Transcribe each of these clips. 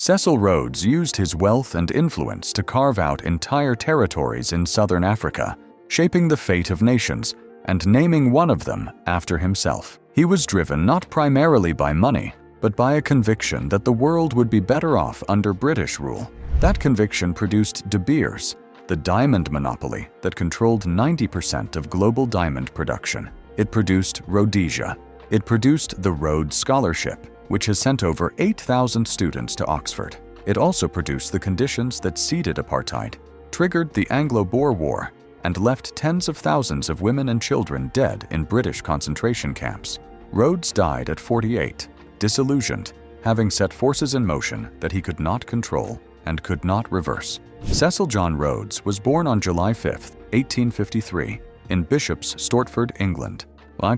Cecil Rhodes used his wealth and influence to carve out entire territories in southern Africa, shaping the fate of nations and naming one of them after himself. He was driven not primarily by money, but by a conviction that the world would be better off under British rule. That conviction produced De Beers, the diamond monopoly that controlled 90% of global diamond production. It produced Rhodesia. It produced the Rhodes Scholarship, which has sent over 8,000 students to Oxford. It also produced the conditions that seeded apartheid, triggered the Anglo-Boer War, and left tens of thousands of women and children dead in British concentration camps. Rhodes died at 48, disillusioned, having set forces in motion that he could not control and could not reverse. Cecil John Rhodes was born on July 5, 1853, in Bishop's Stortford, England,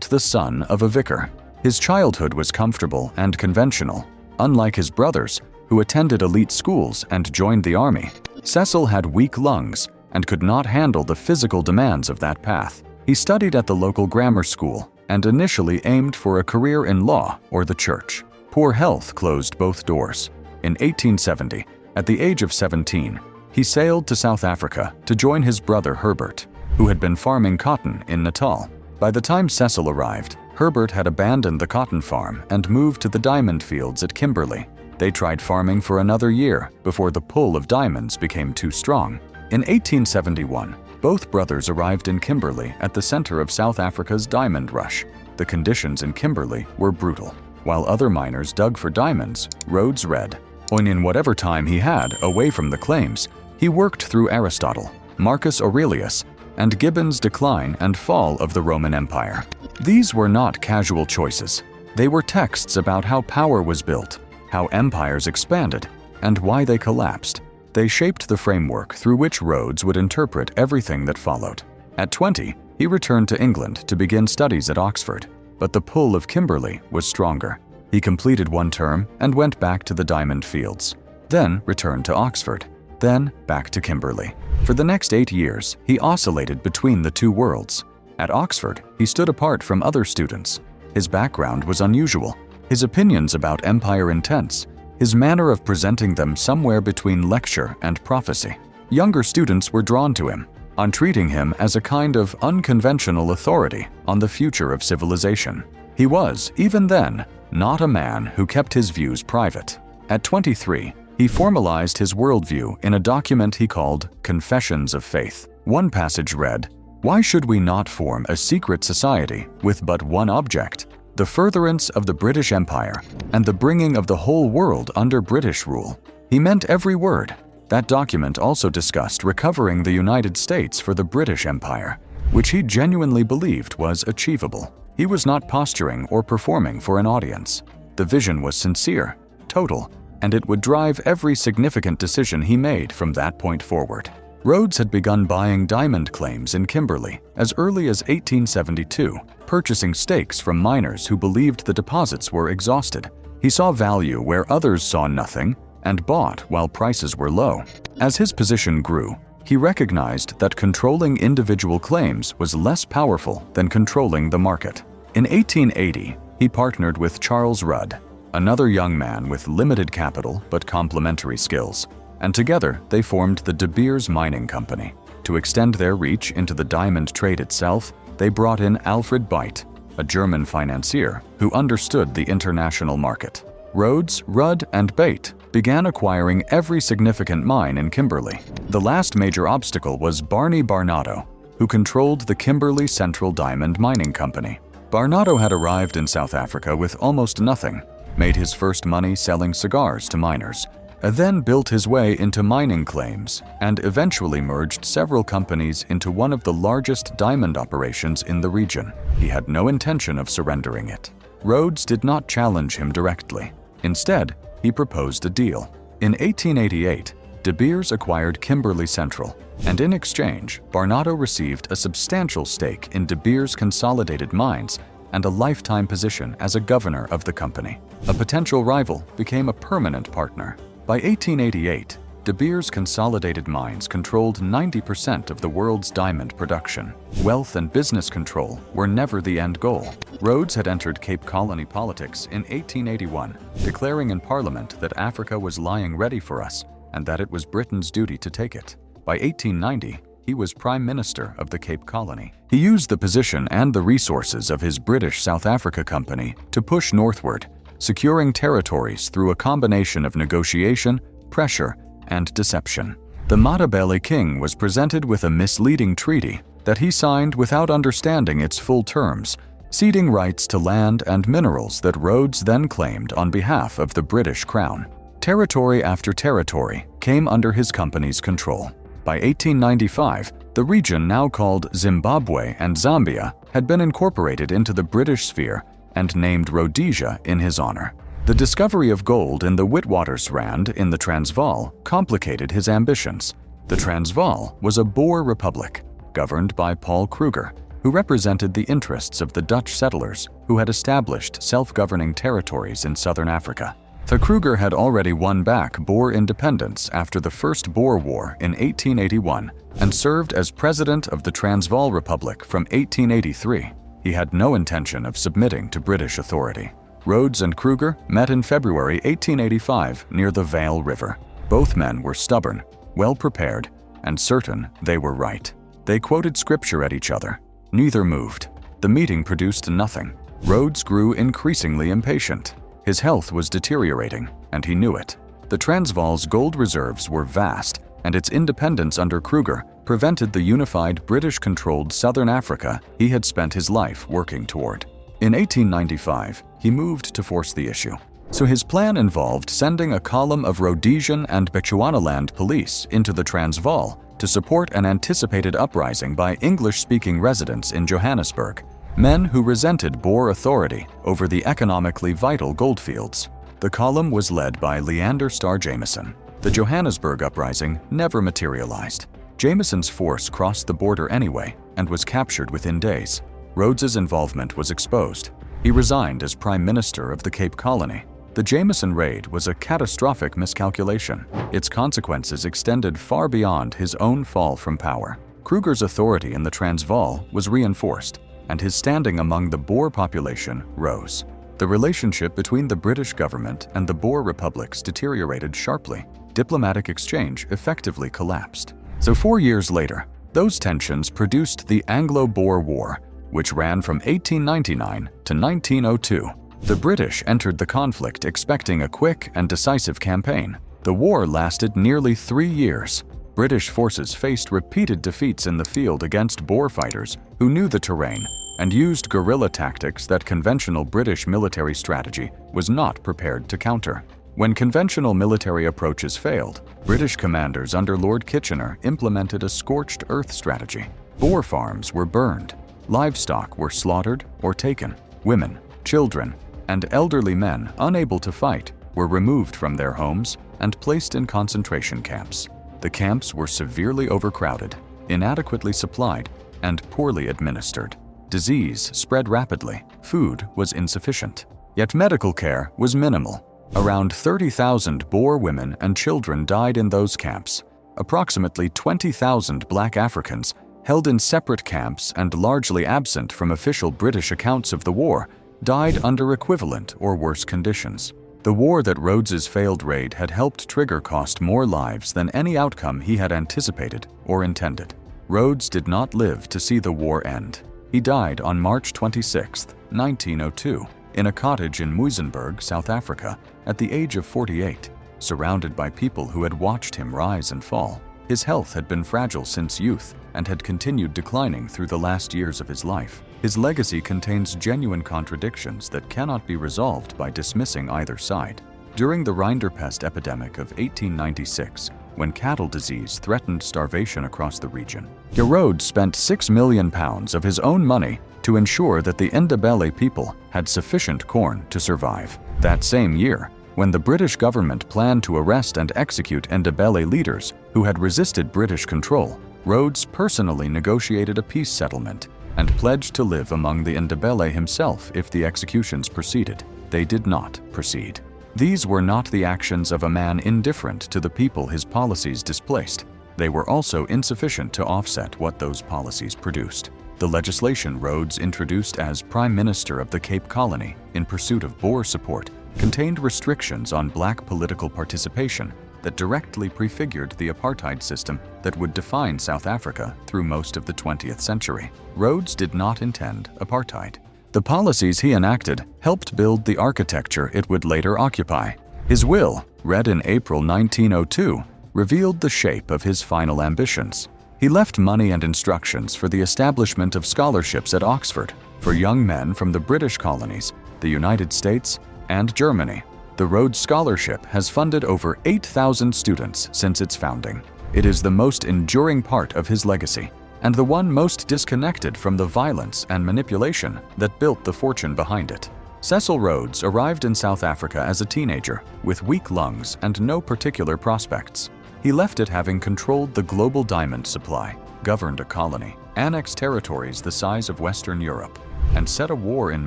the son of a vicar. His childhood was comfortable and conventional. Unlike his brothers, who attended elite schools and joined the army, Cecil had weak lungs and could not handle the physical demands of that path. He studied at the local grammar school and initially aimed for a career in law or the church. Poor health closed both doors. In 1870, at the age of 17, he sailed to South Africa to join his brother Herbert, who had been farming cotton in Natal. By the time Cecil arrived, Herbert had abandoned the cotton farm and moved to the diamond fields at Kimberley. They tried farming for another year before the pull of diamonds became too strong. In 1871, both brothers arrived in Kimberley at the center of South Africa's diamond rush. The conditions in Kimberley were brutal. While other miners dug for diamonds, Rhodes read. In whatever time he had away from the claims, he worked through Aristotle, Marcus Aurelius, and Gibbon's Decline and Fall of the Roman Empire. These were not casual choices. They were texts about how power was built, how empires expanded, and why they collapsed. They shaped the framework through which Rhodes would interpret everything that followed. At 20, he returned to England to begin studies at Oxford, but the pull of Kimberley was stronger. He completed one term and went back to the diamond fields, then returned to Oxford, then back to Kimberley. For the next 8 years, he oscillated between the two worlds. At Oxford, he stood apart from other students. His background was unusual, his opinions about empire intense, his manner of presenting them somewhere between lecture and prophecy. Younger students were drawn to him, on treating him as a kind of unconventional authority on the future of civilization. He was, even then, not a man who kept his views private. At 23, he formalized his worldview in a document he called Confessions of Faith. One passage read, "Why should we not form a secret society with but one object, the furtherance of the British Empire and the bringing of the whole world under British rule?" He meant every word. That document also discussed recovering the United States for the British Empire, which he genuinely believed was achievable. He was not posturing or performing for an audience. The vision was sincere, total, and it would drive every significant decision he made from that point forward. Rhodes had begun buying diamond claims in Kimberley as early as 1872, purchasing stakes from miners who believed the deposits were exhausted. He saw value where others saw nothing and bought while prices were low. As his position grew, he recognized that controlling individual claims was less powerful than controlling the market. In 1880, he partnered with Charles Rudd, another young man with limited capital but complementary skills, and together they formed the De Beers Mining Company. To extend their reach into the diamond trade itself, they brought in Alfred Beit, a German financier who understood the international market. Rhodes, Rudd, and Beit began acquiring every significant mine in Kimberley. The last major obstacle was Barney Barnado, who controlled the Kimberley Central Diamond Mining Company. Barnado had arrived in South Africa with almost nothing, made his first money selling cigars to miners, then built his way into mining claims, and eventually merged several companies into one of the largest diamond operations in the region. He had no intention of surrendering it. Rhodes did not challenge him directly. Instead, he proposed a deal. In 1888, De Beers acquired Kimberley Central, and in exchange, Barnado received a substantial stake in De Beers Consolidated Mines and a lifetime position as a governor of the company. A potential rival became a permanent partner. By 1888, De Beers' consolidated mines controlled 90% of the world's diamond production. Wealth and business control were never the end goal. Rhodes had entered Cape Colony politics in 1881, declaring in Parliament that Africa was lying ready for us and that it was Britain's duty to take it. By 1890, he was Prime Minister of the Cape Colony. He used the position and the resources of his British South Africa Company to push northward, securing territories through a combination of negotiation, pressure, and deception. The Matabele king was presented with a misleading treaty that he signed without understanding its full terms, ceding rights to land and minerals that Rhodes then claimed on behalf of the British Crown. Territory after territory came under his company's control. By 1895, the region now called Zimbabwe and Zambia had been incorporated into the British sphere and named Rhodesia in his honor. The discovery of gold in the Witwatersrand in the Transvaal complicated his ambitions. The Transvaal was a Boer republic, governed by Paul Kruger, who represented the interests of the Dutch settlers who had established self-governing territories in southern Africa. The Kruger had already won back Boer independence after the First Boer War in 1881 and served as president of the Transvaal Republic from 1883. He had no intention of submitting to British authority. Rhodes and Kruger met in February 1885 near the Vaal River. Both men were stubborn, well-prepared, and certain they were right. They quoted scripture at each other. Neither moved. The meeting produced nothing. Rhodes grew increasingly impatient. His health was deteriorating, and he knew it. The Transvaal's gold reserves were vast, and its independence under Kruger prevented the unified British-controlled southern Africa he had spent his life working toward. In 1895, he moved to force the issue. So his plan involved sending a column of Rhodesian and Bechuanaland police into the Transvaal to support an anticipated uprising by English-speaking residents in Johannesburg, men who resented Boer authority over the economically vital goldfields. The column was led by Leander Starr Jameson. The Johannesburg uprising never materialized. Jameson's force crossed the border anyway and was captured within days. Rhodes's involvement was exposed. He resigned as Prime Minister of the Cape Colony. The Jameson Raid was a catastrophic miscalculation. Its consequences extended far beyond his own fall from power. Kruger's authority in the Transvaal was reinforced, and his standing among the Boer population rose. The relationship between the British government and the Boer republics deteriorated sharply. Diplomatic exchange effectively collapsed. So 4 years later, those tensions produced the Anglo-Boer War, which ran from 1899 to 1902. The British entered the conflict expecting a quick and decisive campaign. The war lasted nearly 3 years. British forces faced repeated defeats in the field against Boer fighters who knew the terrain and used guerrilla tactics that conventional British military strategy was not prepared to counter. When conventional military approaches failed, British commanders under Lord Kitchener implemented a scorched earth strategy. Boer farms were burned. Livestock were slaughtered or taken. Women, children, and elderly men unable to fight were removed from their homes and placed in concentration camps. The camps were severely overcrowded, inadequately supplied, and poorly administered. Disease spread rapidly. Food was insufficient. Yet medical care was minimal. Around 30,000 Boer women and children died in those camps. Approximately 20,000 Black Africans, held in separate camps and largely absent from official British accounts of the war, died under equivalent or worse conditions. The war that Rhodes's failed raid had helped trigger cost more lives than any outcome he had anticipated or intended. Rhodes did not live to see the war end. He died on March 26, 1902, in a cottage in Muizenberg, South Africa, at the age of 48, surrounded by people who had watched him rise and fall. His health had been fragile since youth and had continued declining through the last years of his life. His legacy contains genuine contradictions that cannot be resolved by dismissing either side. During the Rinderpest epidemic of 1896, when cattle disease threatened starvation across the region, Rhodes spent £6 million of his own money to ensure that the Ndebele people had sufficient corn to survive. That same year, when the British government planned to arrest and execute Ndebele leaders who had resisted British control, Rhodes personally negotiated a peace settlement and pledged to live among the Ndebele himself if the executions proceeded. They did not proceed. These were not the actions of a man indifferent to the people his policies displaced. They were also insufficient to offset what those policies produced. The legislation Rhodes introduced as Prime Minister of the Cape Colony in pursuit of Boer support contained restrictions on black political participation that directly prefigured the apartheid system that would define South Africa through most of the 20th century. Rhodes did not intend apartheid. The policies he enacted helped build the architecture it would later occupy. His will, read in April 1902, revealed the shape of his final ambitions. He left money and instructions for the establishment of scholarships at Oxford for young men from the British colonies, the United States, and Germany. The Rhodes Scholarship has funded over 8,000 students since its founding. It is the most enduring part of his legacy, and the one most disconnected from the violence and manipulation that built the fortune behind it. Cecil Rhodes arrived in South Africa as a teenager with weak lungs and no particular prospects. He left it having controlled the global diamond supply, governed a colony, annexed territories the size of Western Europe, and set a war in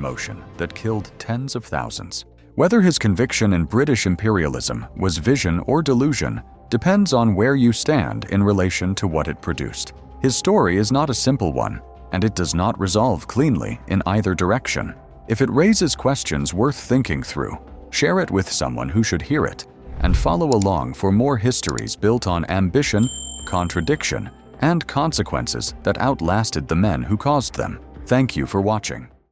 motion that killed tens of thousands. Whether his conviction in British imperialism was vision or delusion depends on where you stand in relation to what it produced. His story is not a simple one, and it does not resolve cleanly in either direction. If it raises questions worth thinking through, share it with someone who should hear it, and follow along for more histories built on ambition, contradiction, and consequences that outlasted the men who caused them. Thank you for watching.